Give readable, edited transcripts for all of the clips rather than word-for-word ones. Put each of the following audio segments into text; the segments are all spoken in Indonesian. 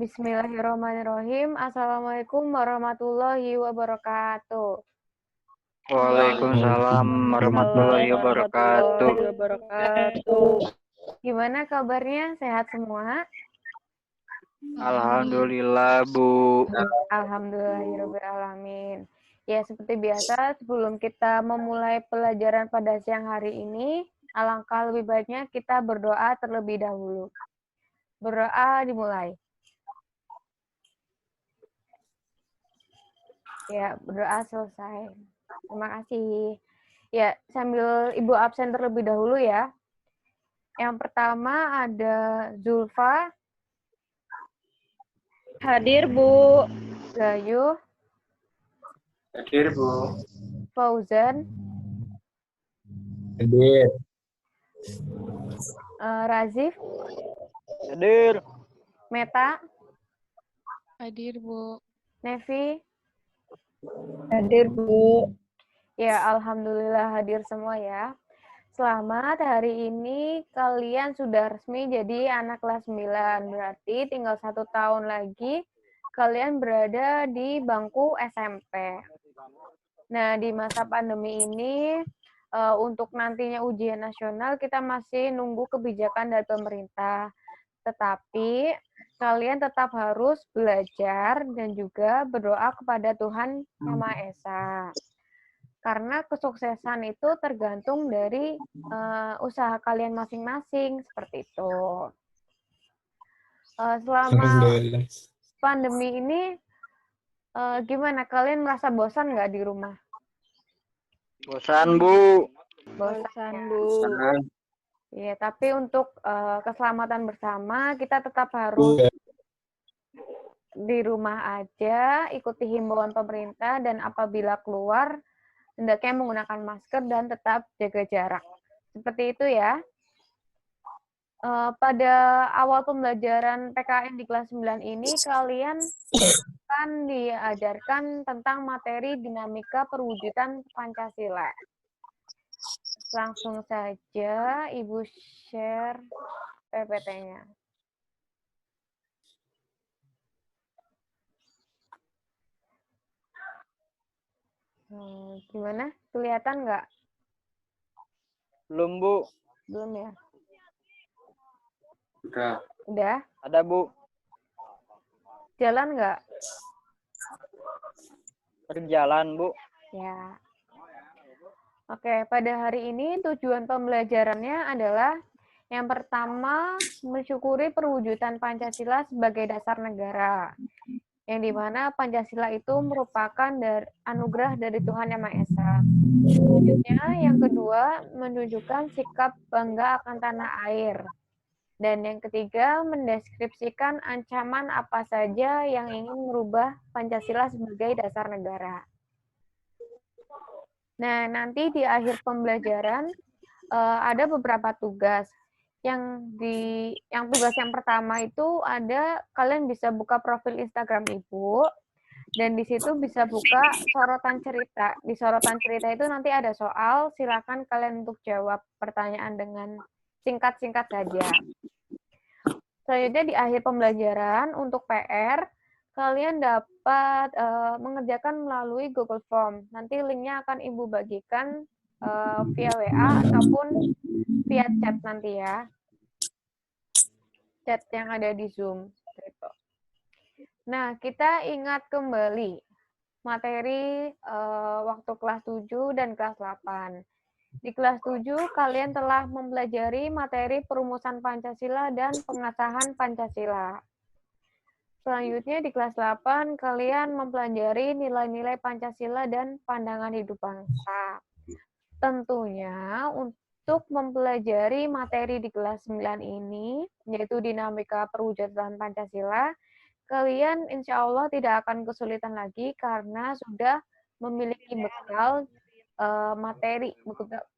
Bismillahirrahmanirrahim. Assalamualaikum warahmatullahi wabarakatuh. Waalaikumsalam warahmatullahi wabarakatuh. Gimana kabarnya? Sehat semua? Alhamdulillah, Bu. Alhamdulillahirrahmanirrahim. Ya, seperti biasa, sebelum kita memulai pelajaran pada siang hari ini, alangkah lebih baiknya kita berdoa terlebih dahulu. Berdoa dimulai. Ya, berdoa selesai. Terima kasih. Ya, sambil Ibu absen terlebih dahulu ya. Yang pertama ada Zulfa. Hadir, Bu. Gayu. Hadir, Bu. Fauzan. Hadir. Razif. Hadir. Meta. Hadir, Bu. Nevi. Hadir, Bu. Ya, alhamdulillah hadir semua ya. Selamat, hari ini kalian sudah resmi jadi anak kelas 9. Berarti tinggal 1 tahun lagi kalian berada di bangku SMP. Nah, di masa pandemi ini, untuk nantinya ujian nasional kita masih nunggu kebijakan dari pemerintah. Tetapi kalian tetap harus belajar dan juga berdoa kepada Tuhan Yang Maha Esa. Karena kesuksesan itu tergantung dari usaha kalian masing-masing, seperti itu. Selama pandemi ini, gimana? Kalian merasa bosan nggak di rumah? Bosan, Bu. Bosan, Bu. Iya, tapi untuk keselamatan bersama, kita tetap harus di rumah aja, ikuti himbauan pemerintah, dan apabila keluar, hendaknya menggunakan masker dan tetap jaga jarak. Seperti itu ya. Pada awal pembelajaran PKN di kelas 9 ini, kalian akan diajarkan tentang materi dinamika perwujudan Pancasila. Langsung saja Ibu share PPT-nya. Gimana? Kelihatan nggak? Belum, Bu. Belum ya? Udah. Udah? Ada, Bu. Jalan nggak? Berjalan, Bu. Ya. Oke, pada hari ini tujuan pembelajarannya adalah yang pertama, mensyukuri perwujudan Pancasila sebagai dasar negara. Yang dimana Pancasila itu merupakan anugerah dari Tuhan Yang Maha Esa. Selanjutnya, yang kedua, menunjukkan sikap bangga akan tanah air. Dan yang ketiga, mendeskripsikan ancaman apa saja yang ingin merubah Pancasila sebagai dasar negara. Nah, nanti di akhir pembelajaran ada beberapa tugas. Yang tugas yang pertama itu ada, kalian bisa buka profil Instagram Ibu, dan di situ bisa buka sorotan cerita. Di sorotan cerita itu nanti ada soal, silakan kalian untuk jawab pertanyaan dengan singkat-singkat saja. Selanjutnya di akhir pembelajaran untuk PR, kalian dapat mengerjakan melalui Google Form. Nanti linknya akan Ibu bagikan via WA ataupun via chat nanti ya. Chat yang ada di Zoom. Nah, kita ingat kembali materi waktu kelas 7 dan kelas 8. Di kelas 7, kalian telah mempelajari materi perumusan Pancasila dan pengesahan Pancasila. Selanjutnya di kelas 8, kalian mempelajari nilai-nilai Pancasila dan pandangan hidup bangsa. Tentunya untuk mempelajari materi di kelas 9 ini, yaitu dinamika perwujudan Pancasila, kalian insya Allah tidak akan kesulitan lagi karena sudah memiliki bekal materi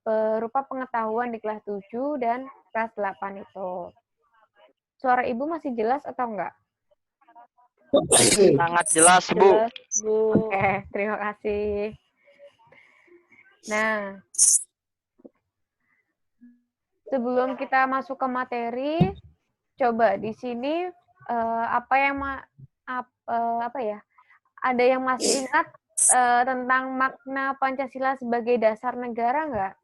berupa pengetahuan di kelas 7 dan kelas 8 itu. Suara Ibu masih jelas atau enggak? Sangat jelas, Bu. Jelas, Bu. Oke, terima kasih. Nah, sebelum kita masuk ke materi, coba di sini apa yang apa ya? Ada yang masih ingat tentang makna Pancasila sebagai dasar negara nggak?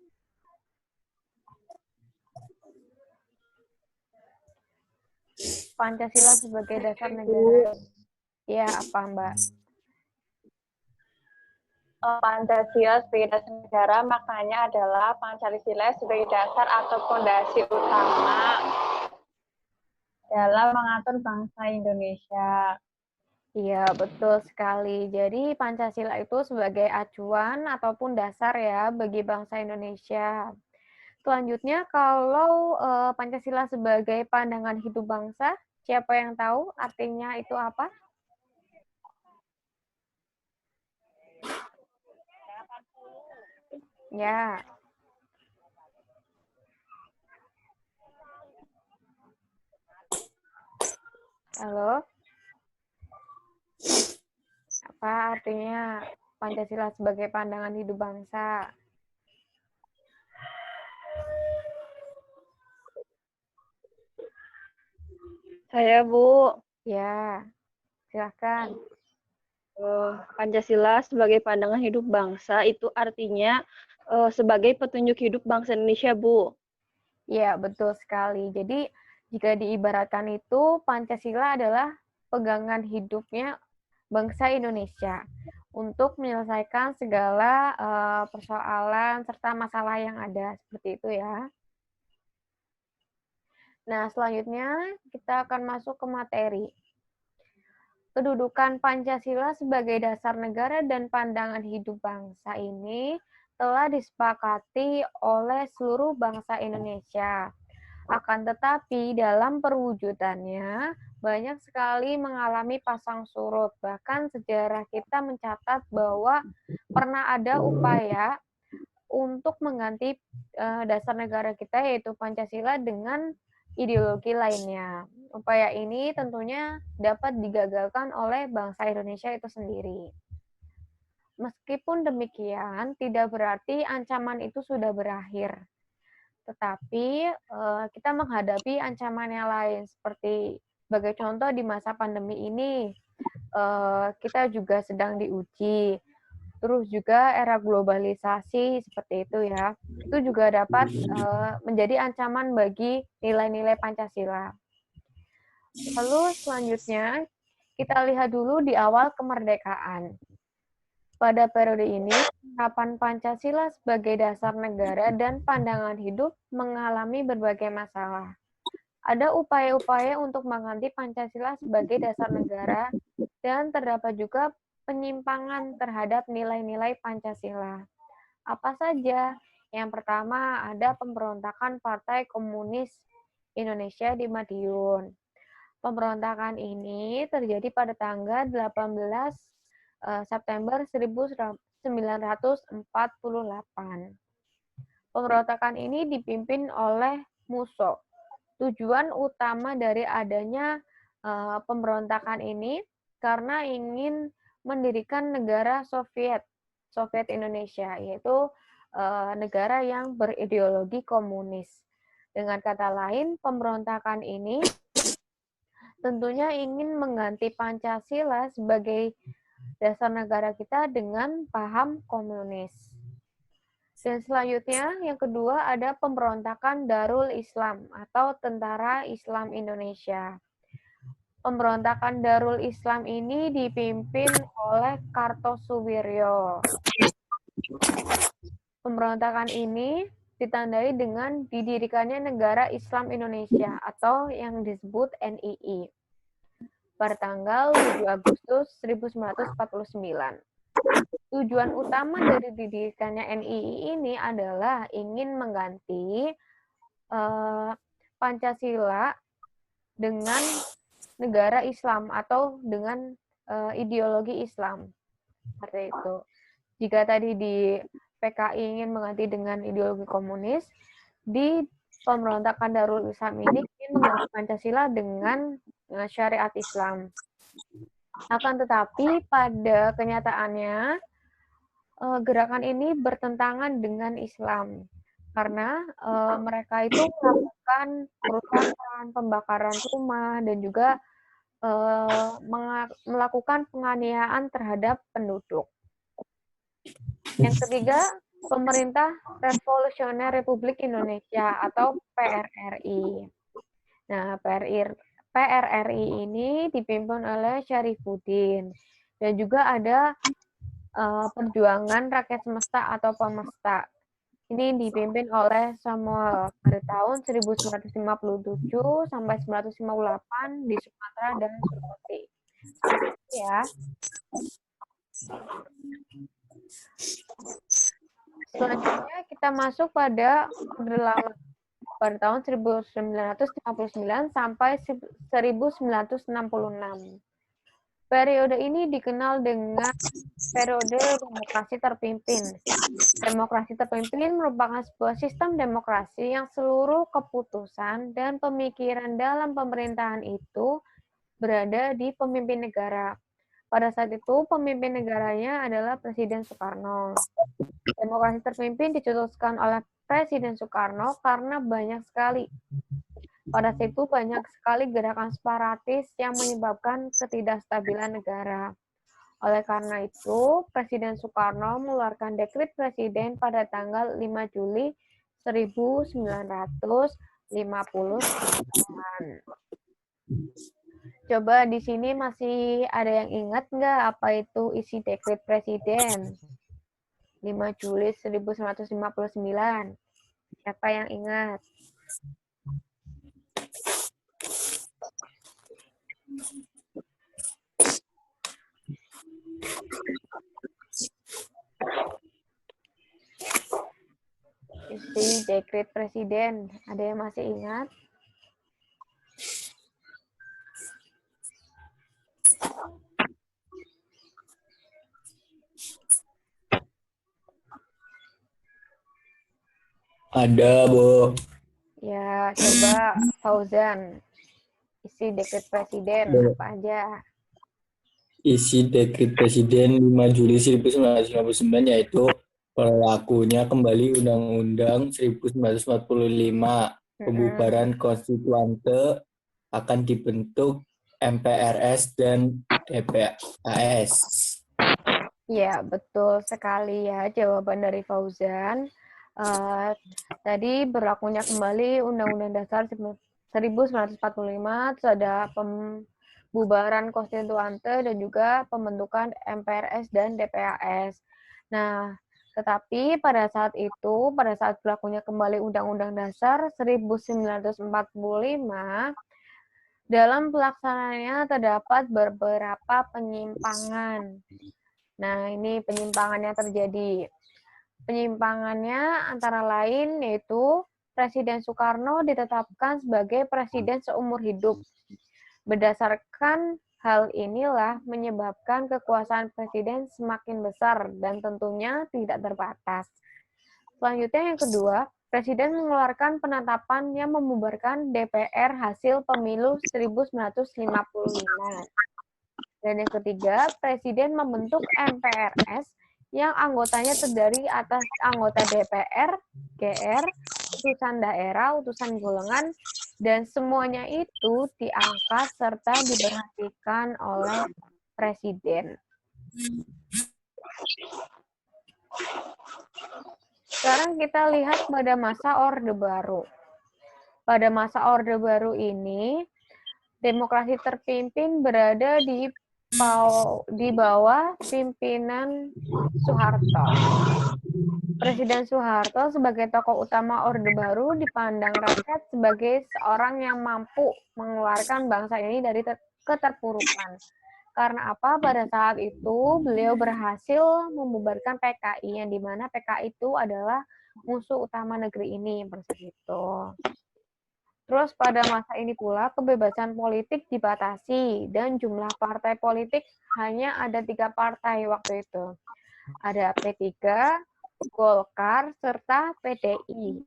Pancasila sebagai dasar negara. Ya, apa Mbak? Pancasila sebagai dasar negara maknanya adalah Pancasila sebagai dasar atau fondasi utama dalam mengatur bangsa Indonesia. Iya, betul sekali. Jadi Pancasila itu sebagai acuan ataupun dasar ya bagi bangsa Indonesia. Selanjutnya, kalau Pancasila sebagai pandangan hidup bangsa, siapa yang tahu artinya itu apa? Ya, halo? Apa artinya Pancasila sebagai pandangan hidup bangsa? Saya, Bu. Ya, silahkan. Pancasila sebagai pandangan hidup bangsa itu artinya sebagai petunjuk hidup bangsa Indonesia, Bu. Ya, betul sekali. Jadi, jika diibaratkan itu, Pancasila adalah pegangan hidupnya bangsa Indonesia untuk menyelesaikan segala persoalan serta masalah yang ada. Seperti itu ya. Nah, selanjutnya kita akan masuk ke materi. Kedudukan Pancasila sebagai dasar negara dan pandangan hidup bangsa ini telah disepakati oleh seluruh bangsa Indonesia. Akan tetapi dalam perwujudannya banyak sekali mengalami pasang surut. Bahkan sejarah kita mencatat bahwa pernah ada upaya untuk mengganti dasar negara kita yaitu Pancasila dengan ideologi lainnya. Upaya ini tentunya dapat digagalkan oleh bangsa Indonesia itu sendiri. Meskipun demikian, tidak berarti ancaman itu sudah berakhir. Tetapi kita menghadapi ancaman yang lain, seperti sebagai contoh di masa pandemi ini, kita juga sedang diuji. Terus juga era globalisasi seperti itu ya, itu juga dapat menjadi ancaman bagi nilai-nilai Pancasila. Lalu selanjutnya, kita lihat dulu di awal kemerdekaan. Pada periode ini, penerapan Pancasila sebagai dasar negara dan pandangan hidup mengalami berbagai masalah. Ada upaya-upaya untuk mengganti Pancasila sebagai dasar negara dan terdapat juga penyimpangan terhadap nilai-nilai Pancasila. Apa saja? Yang pertama, ada pemberontakan Partai Komunis Indonesia di Madiun. Pemberontakan ini terjadi pada tanggal 18 September 1948. Pemberontakan ini dipimpin oleh Musso. Tujuan utama dari adanya pemberontakan ini karena ingin mendirikan negara Soviet Indonesia, yaitu negara yang berideologi komunis. Dengan kata lain, pemberontakan ini tentunya ingin mengganti Pancasila sebagai dasar negara kita dengan paham komunis. Dan selanjutnya, yang kedua ada pemberontakan Darul Islam atau Tentara Islam Indonesia. Pemberontakan Darul Islam ini dipimpin oleh Kartosuwiryo. Pemberontakan ini ditandai dengan didirikannya Negara Islam Indonesia atau yang disebut NII pada tanggal 7 Agustus 1949. Tujuan utama dari didirikannya NII ini adalah ingin mengganti Pancasila dengan negara Islam atau dengan ideologi Islam. Seperti itu. Jika tadi di PKI ingin mengganti dengan ideologi komunis, di pemberontakan Darul Islam ini ingin mengganti Pancasila dengan syariat Islam. Akan tetapi pada kenyataannya gerakan ini bertentangan dengan Islam karena mereka itu melakukan perusakan, pembakaran rumah dan juga melakukan penganiayaan terhadap penduduk. Yang ketiga, Pemerintah Revolusioner Republik Indonesia atau PRRI. Nah, PRRI ini dipimpin oleh Syarifuddin dan juga ada Perjuangan Rakyat Semesta atau Pemesta. Ini dipimpin oleh Samuel pada tahun 1957 sampai 1958 di Sumatera dan Sulawesi. Ya. Selanjutnya kita masuk pada Orde Lama pada tahun 1959 sampai 1966. Periode ini dikenal dengan periode demokrasi terpimpin. Demokrasi terpimpin merupakan sebuah sistem demokrasi yang seluruh keputusan dan pemikiran dalam pemerintahan itu berada di pemimpin negara. Pada saat itu, pemimpin negaranya adalah Presiden Soekarno. Demokrasi terpimpin dicetuskan oleh Presiden Soekarno karena pada saat itu banyak sekali gerakan separatis yang menyebabkan ketidakstabilan negara. Oleh karena itu, Presiden Soekarno mengeluarkan dekret presiden pada tanggal 5 Juli 1959. Coba di sini masih ada yang ingat nggak apa itu isi dekret presiden? 5 Juli 1959. Siapa yang ingat? Isi dekret presiden, ada yang masih ingat? Ada, Bu. Ya, coba Fauzan. Isi dekret presiden apa aja? Isi dekret presiden 5 Juli 1959 yaitu berlakunya kembali Undang-Undang 1945, pembubaran konstituante, akan dibentuk MPRS dan DPAS. Ya, betul sekali ya jawaban dari Fauzan. Tadi berlakunya kembali Undang-Undang Dasar 1945, terus ada pembubaran konstituante dan juga pembentukan MPRS dan DPAS. Nah, tetapi pada saat berlakunya kembali Undang-Undang Dasar 1945, dalam pelaksanaannya terdapat beberapa penyimpangan. Nah, ini penyimpangan yang terjadi. Penyimpangannya antara lain yaitu Presiden Soekarno ditetapkan sebagai presiden seumur hidup. Berdasarkan hal inilah menyebabkan kekuasaan presiden semakin besar dan tentunya tidak terbatas. Selanjutnya yang kedua, Presiden mengeluarkan penetapan yang membubarkan DPR hasil pemilu 1955. Dan yang ketiga, Presiden membentuk MPRS yang anggotanya terdiri atas anggota DPR, GR, utusan daerah, utusan golongan, dan semuanya itu diangkat serta diperhatikan oleh Presiden. Sekarang kita lihat pada masa Orde Baru. Pada masa Orde Baru ini, demokrasi terpimpin berada di bawah pimpinan Soeharto. Presiden Soeharto sebagai tokoh utama Orde Baru dipandang rakyat sebagai seorang yang mampu mengeluarkan bangsa ini dari keterpurukan. Karena apa? Pada saat itu beliau berhasil membubarkan PKI, yang dimana PKI itu adalah musuh utama negeri ini, begitu. Terus pada masa ini pula kebebasan politik dibatasi dan jumlah partai politik hanya ada 3 partai waktu itu. Ada P3, Golkar, serta PDI.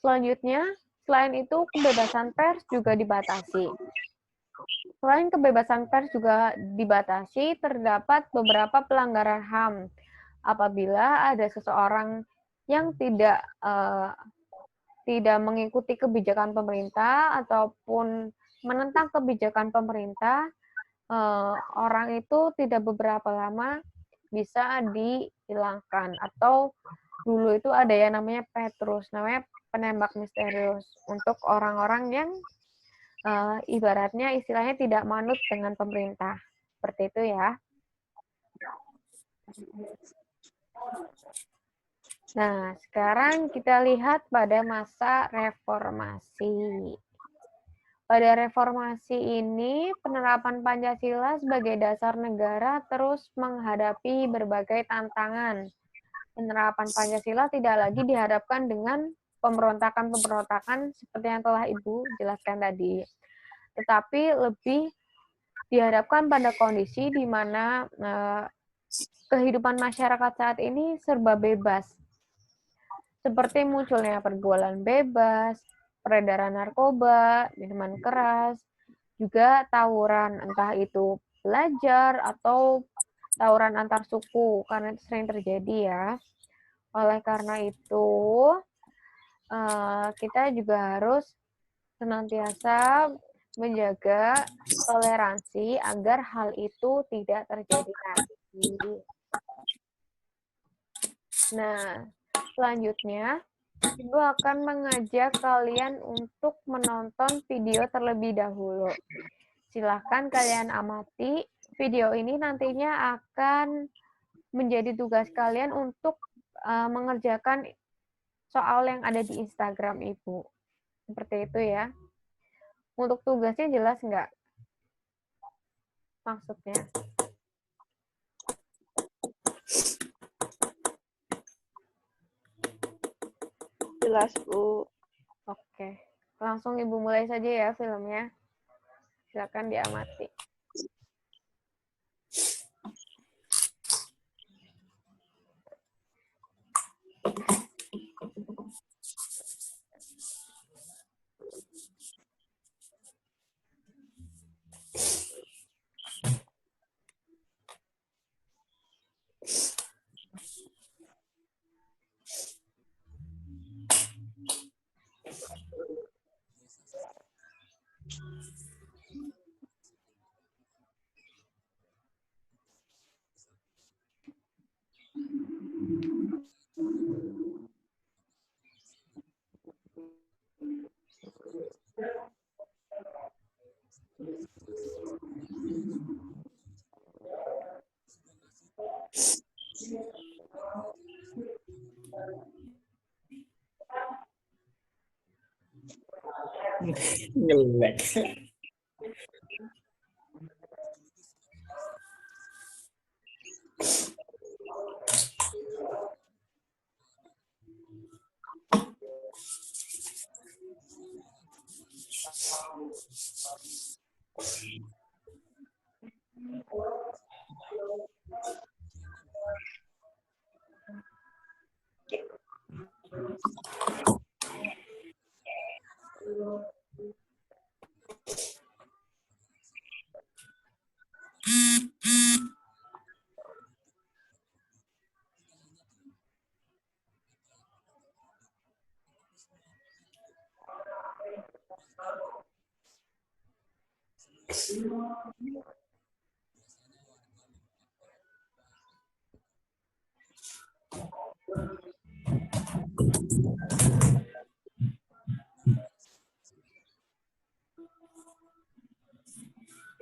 Selanjutnya, selain itu kebebasan pers juga dibatasi. Selain kebebasan pers juga dibatasi, terdapat beberapa pelanggaran HAM. Apabila ada seseorang yang tidak mengikuti kebijakan pemerintah ataupun menentang kebijakan pemerintah, orang itu tidak beberapa lama bisa dihilangkan. Atau dulu itu ada yang namanya Petrus, namanya penembak misterius untuk orang-orang yang ibaratnya istilahnya tidak manut dengan pemerintah. Seperti itu ya. Nah, sekarang kita lihat pada masa reformasi. Pada reformasi ini, penerapan Pancasila sebagai dasar negara terus menghadapi berbagai tantangan. Penerapan Pancasila tidak lagi dihadapkan dengan pemberontakan-pemberontakan seperti yang telah Ibu jelaskan tadi, tetapi lebih dihadapkan pada kondisi di mana kehidupan masyarakat saat ini serba bebas, seperti munculnya pergaulan bebas, peredaran narkoba, minuman keras, juga tawuran, entah itu pelajar atau tawuran antar suku, karena itu sering terjadi ya. Oleh karena itu, kita juga harus senantiasa menjaga toleransi agar hal itu tidak terjadi lagi. Nah, selanjutnya, Ibu akan mengajak kalian untuk menonton video terlebih dahulu. Silahkan kalian amati. Video ini nantinya akan menjadi tugas kalian untuk mengerjakan soal yang ada di Instagram Ibu. Seperti itu ya. Untuk tugasnya jelas nggak? Maksudnya. Jelas, Bu. Oke. Langsung Ibu mulai saja ya filmnya. Silakan diamati. Ngelek.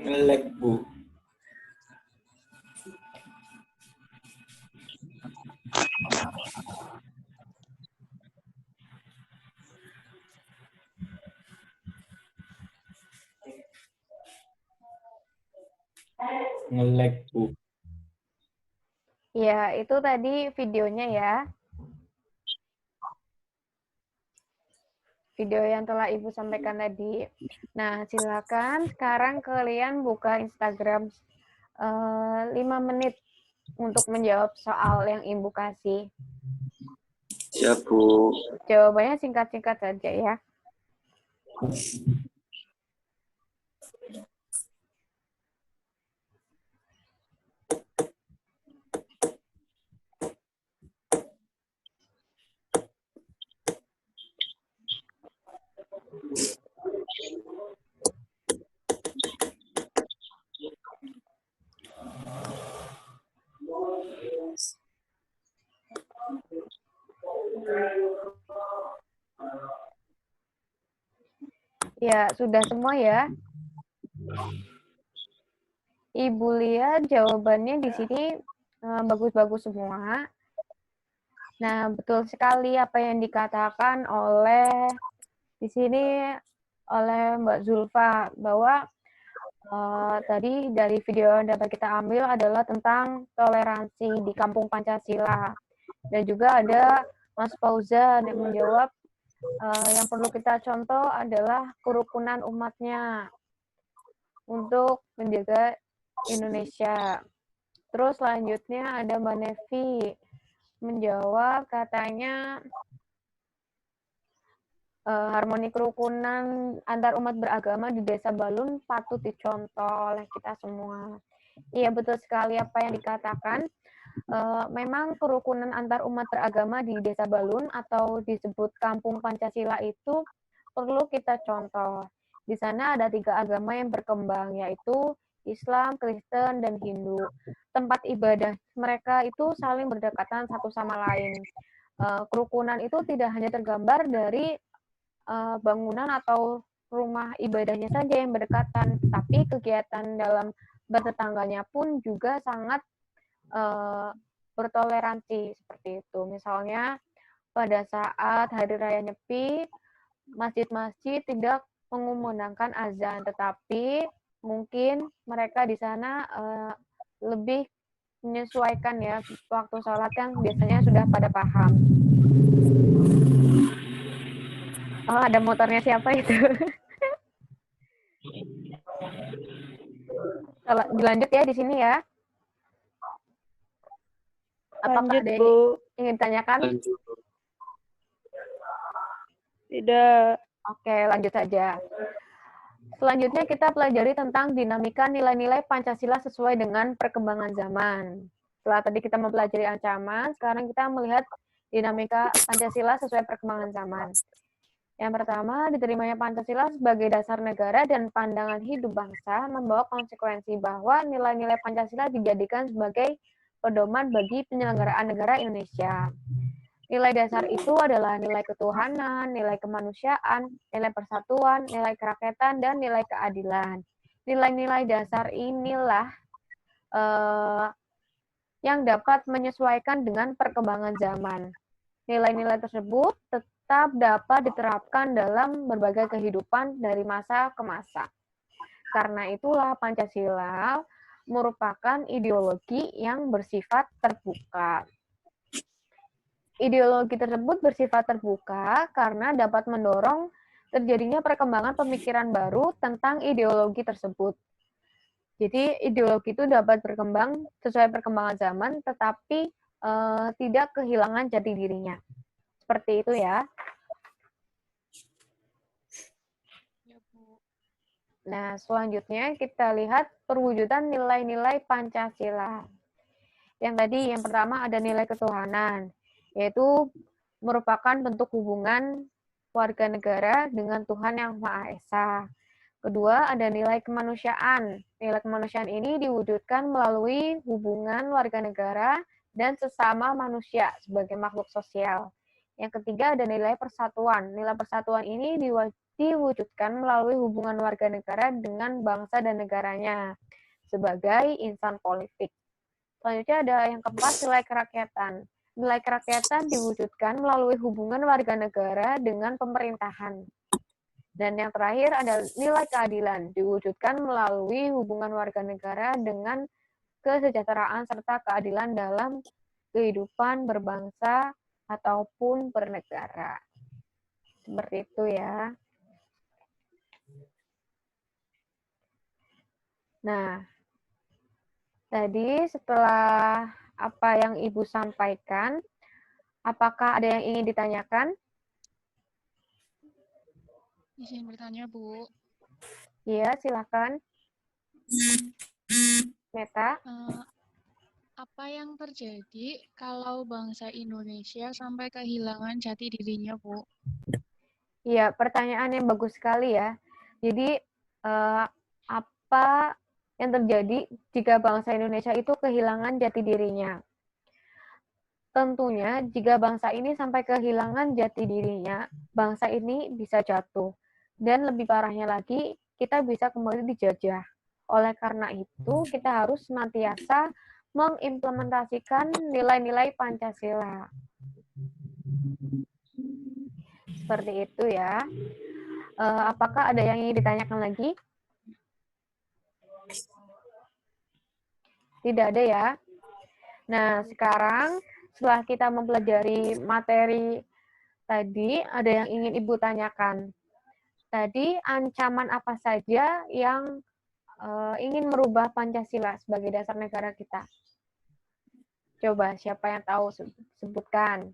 Ngelek, Bu. Ngelek, Bu. Ya, itu tadi videonya ya. Video yang telah Ibu sampaikan tadi. Nah, silakan sekarang kalian buka Instagram 5 menit untuk menjawab soal yang Ibu kasih. Siap, Bu. Jawabannya singkat-singkat saja ya. Ya, sudah semua ya. Ibu lihat jawabannya di sini bagus-bagus semua. Nah, betul sekali apa yang dikatakan oleh di sini oleh Mbak Zulfa bahwa tadi dari video yang dapat kita ambil adalah tentang toleransi di Kampung Pancasila. Dan juga ada Mas Fauzan yang menjawab yang perlu kita contoh adalah kerukunan umatnya untuk menjaga Indonesia. Terus selanjutnya ada Mbak Nevi menjawab katanya harmoni kerukunan antar umat beragama di Desa Balun patut dicontoh oleh kita semua. Iya, betul sekali apa yang dikatakan. Memang kerukunan antar umat beragama di Desa Balun atau disebut Kampung Pancasila itu perlu kita contoh. Di sana ada 3 agama yang berkembang, yaitu Islam, Kristen, dan Hindu. Tempat ibadah mereka itu saling berdekatan satu sama lain. Kerukunan itu tidak hanya tergambar dari bangunan atau rumah ibadahnya saja yang berdekatan, tapi kegiatan dalam bertetangganya pun juga sangat bertoleransi seperti itu. Misalnya pada saat Hari Raya Nyepi, masjid-masjid tidak mengumandangkan azan, tetapi mungkin mereka di sana lebih menyesuaikan ya waktu sholat yang biasanya sudah pada paham. Oh, ada motornya siapa itu? Dilanjut ya di sini ya. Apakah Lanjut, ada Bu. yang ingin ditanyakan? Lanjut. Tidak. Oke, lanjut saja. Selanjutnya kita pelajari tentang dinamika nilai-nilai Pancasila sesuai dengan perkembangan zaman. Setelah tadi kita mempelajari ancaman, sekarang kita melihat dinamika Pancasila sesuai perkembangan zaman. Yang pertama, diterimanya Pancasila sebagai dasar negara dan pandangan hidup bangsa membawa konsekuensi bahwa nilai-nilai Pancasila dijadikan sebagai pedoman bagi penyelenggaraan negara Indonesia. Nilai dasar itu adalah nilai ketuhanan, nilai kemanusiaan, nilai persatuan, nilai kerakyatan, dan nilai keadilan. Nilai-nilai dasar inilah yang dapat menyesuaikan dengan perkembangan zaman. Nilai-nilai tersebut tetap dapat diterapkan dalam berbagai kehidupan dari masa ke masa. Karena itulah Pancasila merupakan ideologi yang bersifat terbuka. Ideologi tersebut bersifat terbuka karena dapat mendorong terjadinya perkembangan pemikiran baru tentang ideologi tersebut. Jadi ideologi itu dapat berkembang sesuai perkembangan zaman, tetapi tidak kehilangan jati dirinya. Seperti itu ya. Ya, Bu. Nah, selanjutnya kita lihat perwujudan nilai-nilai Pancasila. Yang pertama ada nilai ketuhanan, yaitu merupakan bentuk hubungan warga negara dengan Tuhan Yang Maha Esa. Kedua, ada nilai kemanusiaan. Nilai kemanusiaan ini diwujudkan melalui hubungan warga negara dan sesama manusia sebagai makhluk sosial. Yang ketiga, ada nilai persatuan. Nilai persatuan ini diwujudkan melalui hubungan warga negara dengan bangsa dan negaranya sebagai insan politik. Selanjutnya ada yang keempat, nilai kerakyatan. Nilai kerakyatan diwujudkan melalui hubungan warga negara dengan pemerintahan. Dan yang terakhir ada nilai keadilan, diwujudkan melalui hubungan warga negara dengan kesejahteraan serta keadilan dalam kehidupan berbangsa ataupun bernegara. Seperti itu ya. Nah, tadi setelah apa yang Ibu sampaikan, apakah ada yang ingin ditanyakan? Izin bertanya, Bu. Iya, silakan. Meta. Apa yang terjadi kalau bangsa Indonesia sampai kehilangan jati dirinya, Bu? Iya, pertanyaan yang bagus sekali ya. Jadi, apa yang terjadi jika bangsa Indonesia itu kehilangan jati dirinya? Tentunya, jika bangsa ini sampai kehilangan jati dirinya, bangsa ini bisa jatuh. Dan lebih parahnya lagi, kita bisa kembali dijajah. Oleh karena itu, kita harus senantiasa mengimplementasikan nilai-nilai Pancasila. Seperti itu ya. Apakah ada yang ingin ditanyakan lagi? Tidak ada ya. Nah, sekarang setelah kita mempelajari materi tadi, ada yang ingin Ibu tanyakan. Tadi ancaman apa saja yang ingin merubah Pancasila sebagai dasar negara kita? Coba, siapa yang tahu sebutkan.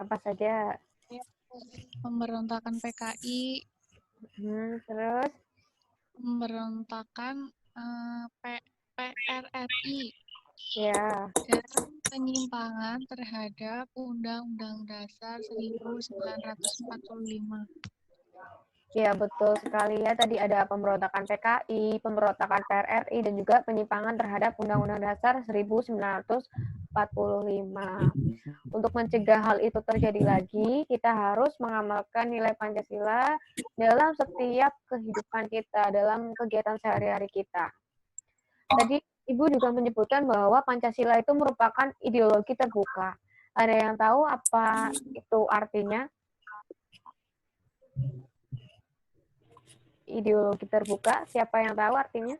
Apa saja? Pemberontakan PKI, Terus? pemberontakan PRRI, Ya. dan penyimpangan terhadap Undang-Undang Dasar 1945. Ya, betul sekali ya. Tadi ada pemberontakan PKI, pemberontakan PRRI, dan juga penyimpangan terhadap Undang-Undang Dasar 1945. Untuk mencegah hal itu terjadi lagi, kita harus mengamalkan nilai Pancasila dalam setiap kehidupan kita, dalam kegiatan sehari-hari kita. Tadi Ibu juga menyebutkan bahwa Pancasila itu merupakan ideologi terbuka. Ada yang tahu apa itu artinya? Ideologi terbuka, siapa yang tahu artinya?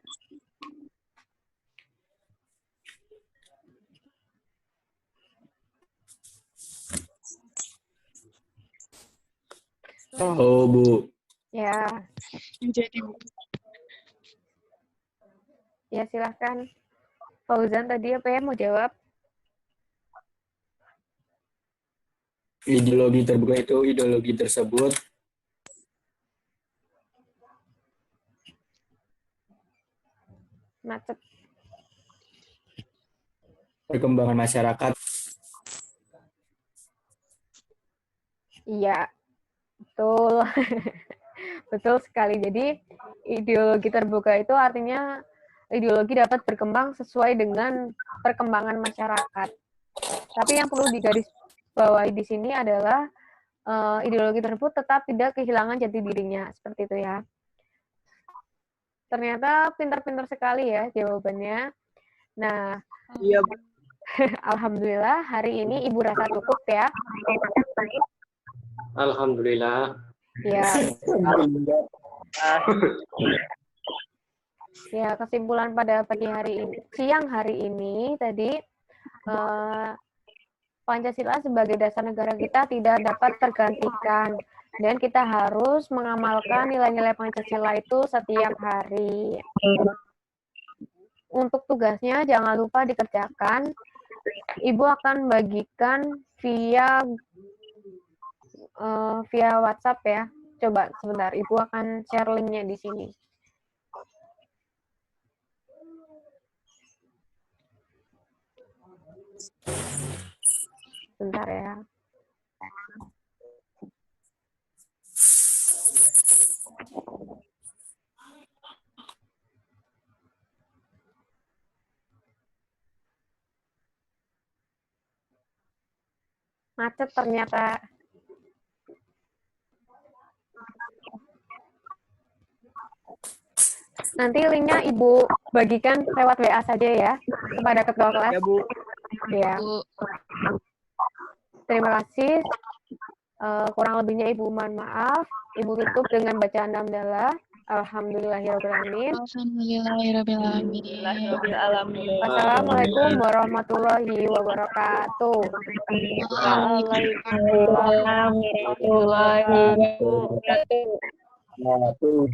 Oh, Bu. Ya, Jadi ya silahkan. Fauzan tadi apa ya mau jawab? Ideologi terbuka itu ideologi tersebut Macet. perkembangan masyarakat. Iya, betul. Betul sekali. Jadi ideologi terbuka itu artinya ideologi dapat berkembang sesuai dengan perkembangan masyarakat. Tapi yang perlu digarisbawahi di sini adalah ideologi tersebut tetap tidak kehilangan jati dirinya. Seperti itu ya. Ternyata pintar-pintar sekali ya jawabannya. Nah, Iya, Bu. alhamdulillah hari ini Ibu rasa cukup ya. Alhamdulillah. Ya. Ya, kesimpulan pada pagi hari ini, siang hari ini tadi Pancasila sebagai dasar negara kita tidak dapat tergantikan dan kita harus mengamalkan nilai-nilai Pancasila itu setiap hari. Untuk tugasnya jangan lupa dikerjakan. Ibu akan bagikan via WhatsApp ya. Coba sebentar, Ibu akan share linknya di sini. Bentar ya. Macet ternyata. Nanti linknya Ibu bagikan lewat WA saja ya kepada ketua kelas. Ya, Bu. Ya. Terima kasih. Kurang lebihnya Ibu mohon maaf. Ibu tutup dengan bacaan hamdalah. Alhamdulillahirrahmanirrahim. Alhamdulillahirrahmanirrahim. Wassalamualaikum warahmatullahi wabarakatuh. Waalaikumsalam warahmatullahi wabarakatuh. Nah, tuh.